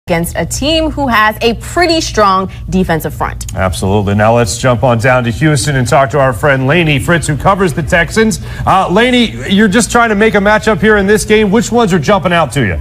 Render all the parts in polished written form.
against a team who has a pretty strong defensive front. Absolutely. Now let's jump on down to Houston and talk to our friend Lainey Fritz, who covers the Texans. Lainey, you're just trying to make a matchup here in this game. Which ones are jumping out to you?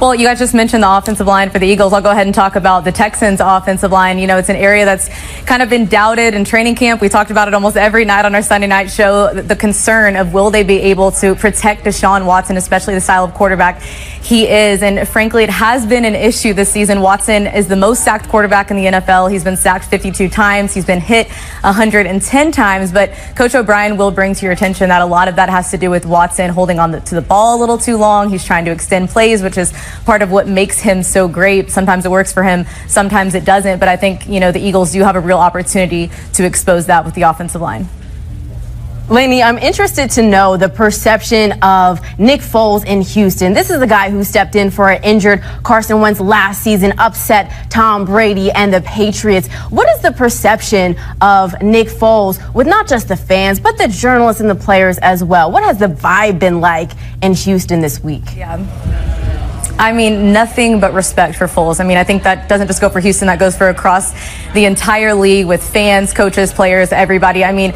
Well, you guys just mentioned the offensive line for the Eagles. I'll go ahead and talk about the Texans' offensive line. You know, it's an area that's kind of been doubted in training camp. We talked about it almost every night on our Sunday night show, the concern of will they be able to protect Deshaun Watson, especially the style of quarterback he is. And frankly, it has been an issue this season. Watson is the most sacked quarterback in the NFL. He's been sacked 52 times. He's been hit 110 times. But Coach O'Brien will bring to your attention that a lot of that has to do with Watson holding on to the ball a little too long. He's trying to extend plays, which is part of what makes him so great. Sometimes it works for him, sometimes it doesn't. But I think, you know, the Eagles do have a real opportunity to expose that with the offensive line. Lainey, I'm interested to know the perception of Nick Foles in Houston. This is the guy who stepped in for an injured Carson Wentz last season, upset Tom Brady and the Patriots. What is the perception of Nick Foles with not just the fans, but the journalists and the players as well? What has the vibe been like in Houston this week? Yeah. I mean, nothing but respect for Foles. I mean, I think that doesn't just go for Houston, that goes for across the entire league with fans, coaches, players, everybody. I mean,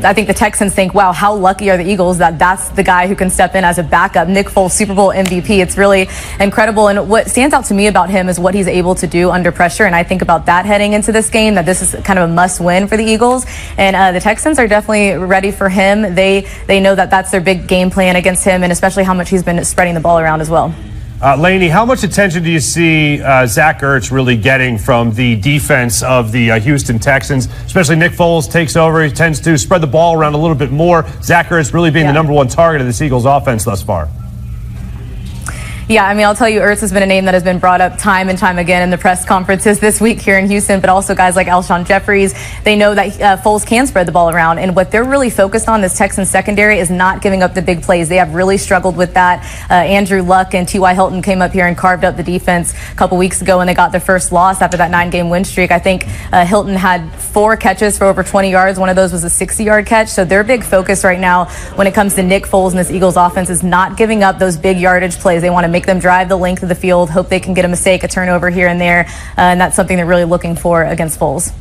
I think the Texans think, wow, how lucky are the Eagles that that's the guy who can step in as a backup. Nick Foles, Super Bowl MVP. It's really incredible. And what stands out to me about him is what he's able to do under pressure. And I think about that heading into this game, that this is kind of a must win for the Eagles. And the Texans are definitely ready for him. They know that that's their big game plan against him, and especially how much he's been spreading the ball around as well. Lainey, how much attention do you see Zach Ertz really getting from the defense of the Houston Texans? Especially Nick Foles takes over. He tends to spread the ball around a little bit more. Zach Ertz really being the number one target of this Eagles offense thus far. Yeah, I mean, I'll tell you, Ertz has been a name that has been brought up time and time again in the press conferences this week here in Houston, but also guys like Alshon Jeffries. They know that Foles can spread the ball around, and what they're really focused on, this Texans secondary, is not giving up the big plays. They have really struggled with that. Andrew Luck and T.Y. Hilton came up here and carved up the defense a couple weeks ago, and they got their first loss after that 9-game win streak. I think Hilton had 4 catches for over 20 yards. One of those was a 60-yard catch. So their big focus right now when it comes to Nick Foles and this Eagles offense is not giving up those big yardage plays. They want to make them drive the length of the field, hope they can get a mistake, a turnover here and there, and that's something they're really looking for against Foles.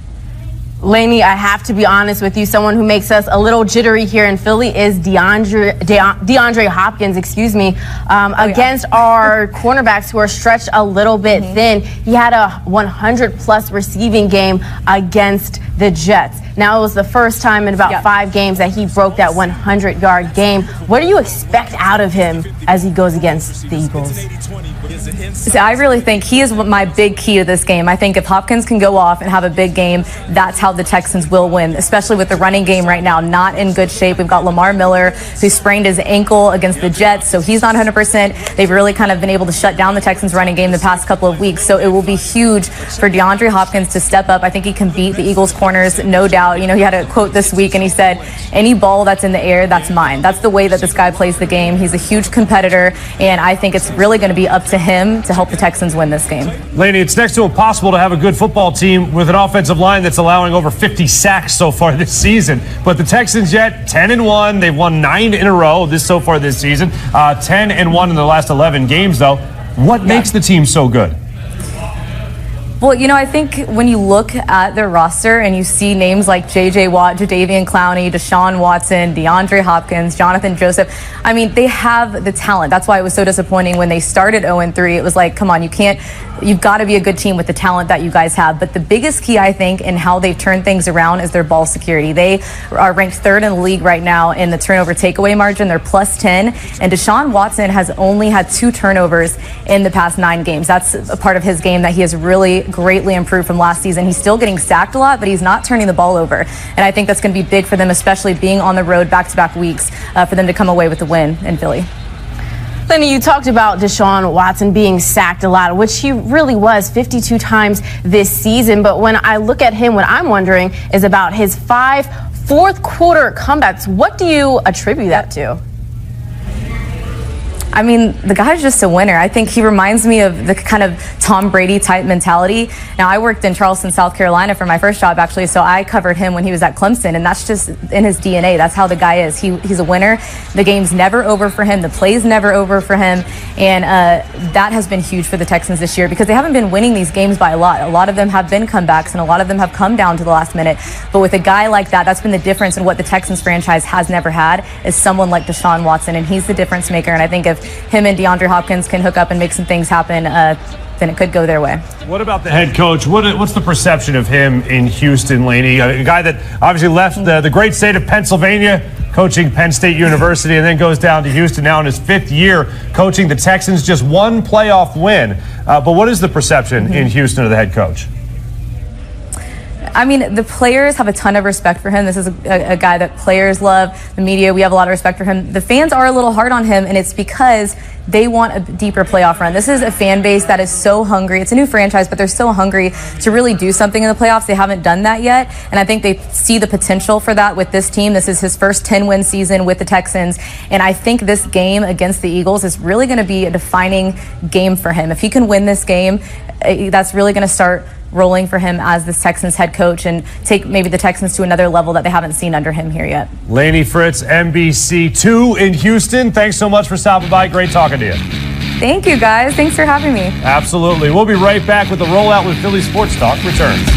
Lainey, I have to be honest with you. Someone who makes us a little jittery here in Philly is DeAndre Hopkins, against our cornerbacks who are stretched a little bit thin. He had a 100-plus receiving game against the Jets. Now, it was the first time in about 5 games that he broke that 100-yard game. What do you expect out of him as he goes against the Eagles? So I really think he is my big key to this game. I think if Hopkins can go off and have a big game, that's how the Texans will win, especially with the running game right now not in good shape. We've got Lamar Miller, who sprained his ankle against the Jets, so he's not 100%. They've really kind of been able to shut down the Texans running game the past couple of weeks, so it will be huge for DeAndre Hopkins to step up. I think he can beat the Eagles corners, no doubt. You know, he had a quote this week, and he said, any ball that's in the air, that's mine. That's the way that this guy plays the game. He's a huge competitor, and I think it's really going to be up to him to help the Texans win this game. Lainey, it's next to impossible to have a good football team with an offensive line that's allowing over 50 sacks so far this season. But the Texans yet 10-1. They've won 9 in a row so far this season. 10-1 in the last 11 games, though. What makes the team so good? Well, you know, I think when you look at their roster and you see names like J.J. Watt, Jadeveon Clowney, Deshaun Watson, DeAndre Hopkins, Jonathan Joseph, I mean, they have the talent. That's why it was so disappointing when they started 0-3. It was like, come on, you've got to be a good team with the talent that you guys have. But the biggest key, I think, in how they've turned things around is their ball security. They are ranked 3rd in the league right now in the turnover takeaway margin. They're +10. And Deshaun Watson has only had 2 turnovers in the past 9 games. That's a part of his game that he has really greatly improved from last season. He's still getting sacked a lot, but he's not turning the ball over. And I think that's going to be big for them, especially being on the road back-to-back weeks, for them to come away with the win in Philly. Lainey, you talked about Deshaun Watson being sacked a lot, which he really was 52 times this season. But when I look at him, what I'm wondering is about his 5 fourth-quarter comebacks. What do you attribute that to? I mean, the guy's just a winner. I think he reminds me of the kind of Tom Brady type mentality. Now, I worked in Charleston, South Carolina for my first job, actually, so I covered him when he was at Clemson, and that's just in his DNA. That's how the guy is. He's a winner. The game's never over for him. The play's never over for him, and that has been huge for the Texans this year because they haven't been winning these games by a lot. A lot of them have been comebacks, and a lot of them have come down to the last minute. But with a guy like that, that's been the difference in what the Texans franchise has never had is someone like Deshaun Watson, and he's the difference maker. And I think if him and DeAndre Hopkins can hook up and make some things happen, then it could go their way. What about the head coach? What's the perception of him in Houston, Laney? A guy that obviously left the great state of Pennsylvania, coaching Penn State University, and then goes down to Houston now in his 5th year coaching the Texans. Just one playoff win. But what is the perception in Houston of the head coach? I mean, the players have a ton of respect for him. This is a guy that players love. The media, we have a lot of respect for him. The fans are a little hard on him, and it's because they want a deeper playoff run. This is a fan base that is so hungry. It's a new franchise, but they're so hungry to really do something in the playoffs. They haven't done that yet, and I think they see the potential for that with this team. This is his first 10-win season with the Texans, and I think this game against the Eagles is really going to be a defining game for him. If he can win this game, that's really going to start rolling for him as this Texans head coach and take maybe the Texans to another level that they haven't seen under him here yet. Laney Fritz, NBC2 in Houston. Thanks so much for stopping by. Great talking to you. Thank you, guys. Thanks for having me. Absolutely. We'll be right back with the Rollout with Philly Sports Talk returns.